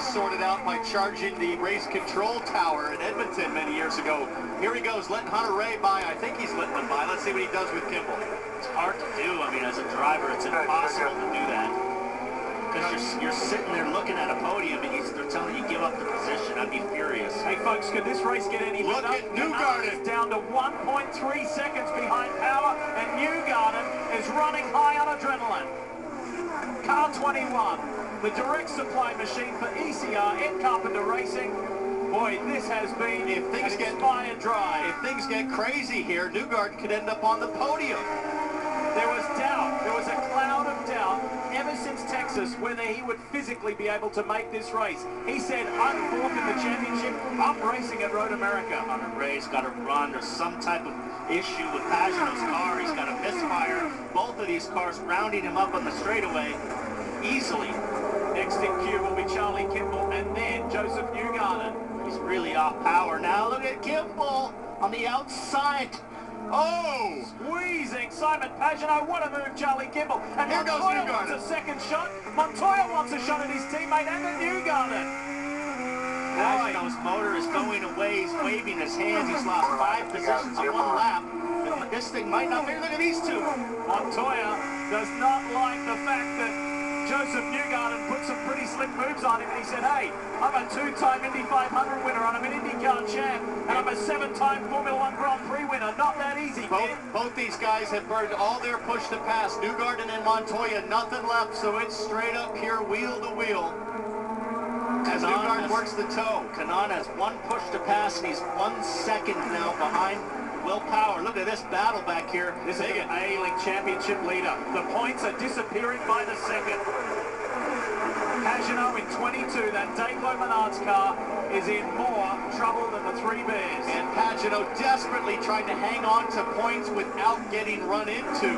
was sorted out by charging the race control tower in Edmonton many years ago. Here he goes, letting Hunter Ray by. I think he's letting him by. Let's see what he does with Kimball. It's hard to do. I mean, as a driver, it's impossible to do that. Because you're sitting there looking at a podium and they're telling you give up the position. I'd be furious. Hey folks, could this race get any better? Look at Newgarden. Is down to 1.3 seconds behind Power, and Newgarden is running high on adrenaline. Car 21, the direct supply machine for ECR in Carpenter Racing. Boy, this has been an inspired drive. If things get crazy here, Newgarden could end up on the podium. There was doubt. There was a cloud of doubt ever since Texas whether he would physically be able to make this race. He said, I'm fourth in the championship. I'm racing at Road America. Hunter Ray's got to run. There's some type of issue with Pagano's car. He's got a misfire. Both of these cars rounding him up on the straightaway easily. Next in queue will be Charlie Kimball and then Joseph Newgarden. He's really off Power now. Look at Kimball on the outside. Oh! Squeezing Simon Pagano. What a move, Charlie Kimball. And here goes Montoya Newgarden. wants a second shot. Montoya wants a shot at his teammate and at Newgarden. Pagano's motor is going away. He's waving his hands. He's lost 5 positions in 1 lap. This thing might not be. Look at these two. Montoya does not like the fact that Joseph Newgarden put some pretty slick moves on him, and he said, hey, I'm a 2-time Indy 500 winner, and I'm an IndyCar champ, and I'm a 7-time Formula 1 Grand Prix winner. Not that easy, kid. Both these guys have burned all their push to pass. Newgarden and Montoya, nothing left, so it's straight up here, wheel to wheel. As Newgarden works the toe. Kanaan has 1 push to pass, and he's 1 second now behind Will Power. Look at this battle back here. This is an A-League championship leader. The points are disappearing by the second. Pagano in 22, that Dayglow Menards car, is in more trouble than the 3 Bears. And Pagano desperately trying to hang on to points without getting run into.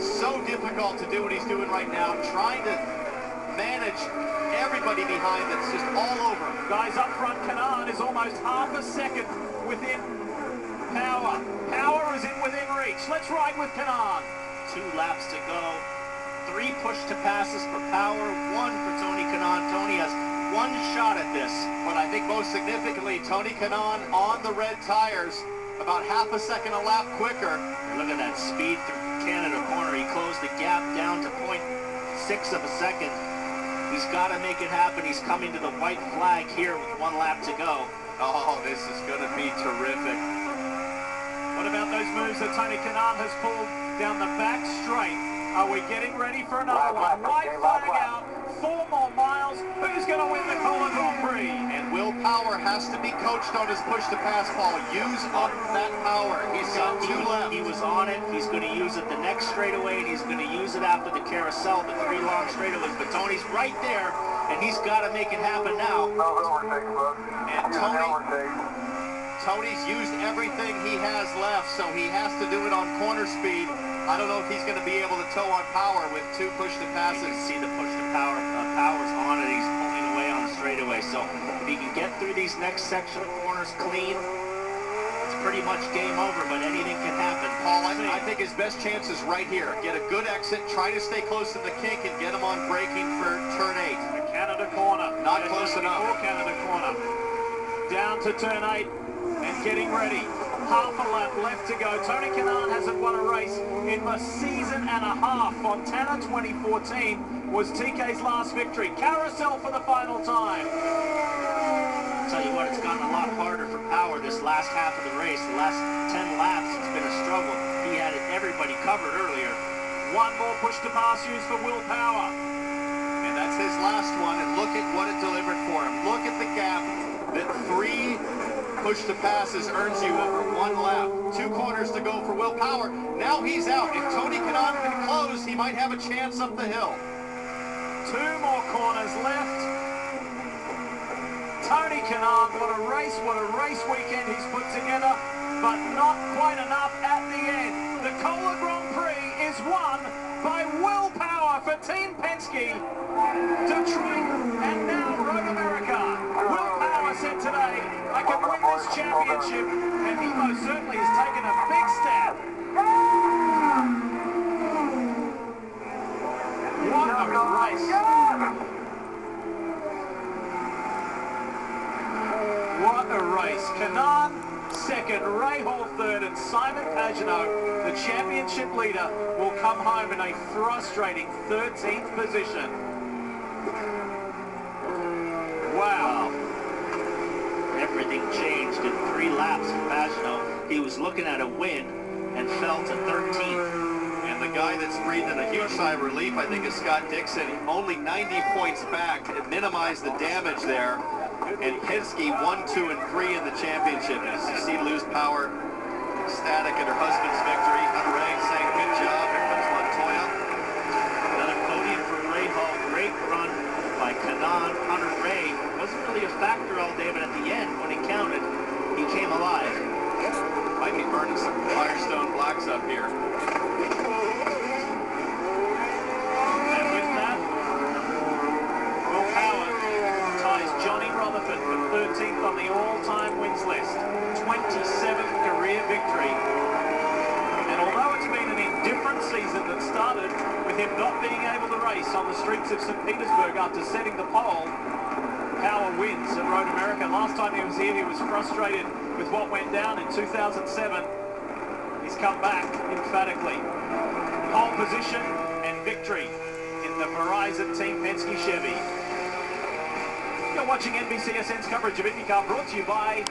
So difficult to do what he's doing right now, trying to manage everybody behind that's just all over. Guys up front, Kanaan is almost half a second within Power. Power is in within reach. Let's ride with Kanaan. 2 laps to go. 3 push to passes for Power, 1 for Tony Kanaan. Tony has 1 shot at this. But I think most significantly, Tony Kanaan on the red tires, about half a second a lap quicker. Look at that speed through Canada corner. He closed the gap down to 0.6 of a second. He's got to make it happen. He's coming to the white flag here with 1 lap to go. Oh, this is going to be terrific. What about those moves that Tony Kanaan has pulled down the back straight? Are we getting ready for another one? White flag out, 4 more miles. Who's going to win the Kohler Grand Prix? And Will Power has to be coached on his push to pass ball. Use up that power. He's got 2 left. He was on it. He's going to use it the next straightaway, and he's going to use it after the carousel, the 3 long straightaways. But Tony's right there, and he's got to make it happen now. And Tony's used everything he has left, so he has to do it on corner speed. I don't know if he's going to be able to tow on Power with 2 push to passes. You can see the push to Power. Power's on it. He's pulling away on the straightaway. So if he can get through these next section of corners clean, it's pretty much game over, but anything can happen. Paul, I think his best chance is right here. Get a good exit, try to stay close to the kink, and get him on braking for turn 8. The Canada corner. Not close enough. Canada corner. Down to turn 8. And getting ready. Half a lap left to go. Tony Kanaan hasn't won a race in a season and a half. Fontana 2014 was TK's last victory. Carousel for the final time. I'll tell you what, it's gotten a lot harder for Power this last half of the race. The last 10 laps, it's been a struggle. He had everybody covered earlier. 1 more push to pass used for Will Power. And that's his last one, and look at what it delivered for him. Look at the gap that 3 push to passes earns you over 1 lap. 2 corners to go for Will Power. Now he's out. If Tony Kanaan can close, he might have a chance up the hill. 2 more corners left. Tony Kanaan, what a race weekend he's put together, but not quite enough at the end. The Kohler Grand Prix is won by Will Power for Team Penske. Detroit and now Road America. Will Power said today, I can win this championship, and he most certainly has taken a big step. What a race. race. Kanaan second, Rahal third, and Simon Pagenaud, the championship leader, will come home in a frustrating 13th position. Wow. Everything changed in 3 laps for Pagenaud. He was looking at a win and fell to 13th. And the guy that's breathing a huge sigh of relief, I think, is Scott Dixon. Only 90 points back. It minimized the damage there. And Penske 1, 2, and 3 in the championship. As you see Lose Power ecstatic at her husband's victory. Hunter Ray saying good job. Here comes Montoya. Another podium for Rahal. Great run by Kanaan. Hunter Ray wasn't really a factor all day, but at the end, when he counted, he came alive. Might be burning some Firestone blacks up here. And with that, Will Power ties Johnny Rutherford for 13th on the all-time wins list. 27th career victory. And although it's been an indifferent season that started with him not being able to race on the streets of St. Petersburg after setting the pole, Power wins at Road America. Last time he was here, he was frustrated with what went down in 2007. He's come back emphatically. Pole position and victory in the Verizon Team Penske Chevy. You're watching NBCSN's coverage of IndyCar, brought to you by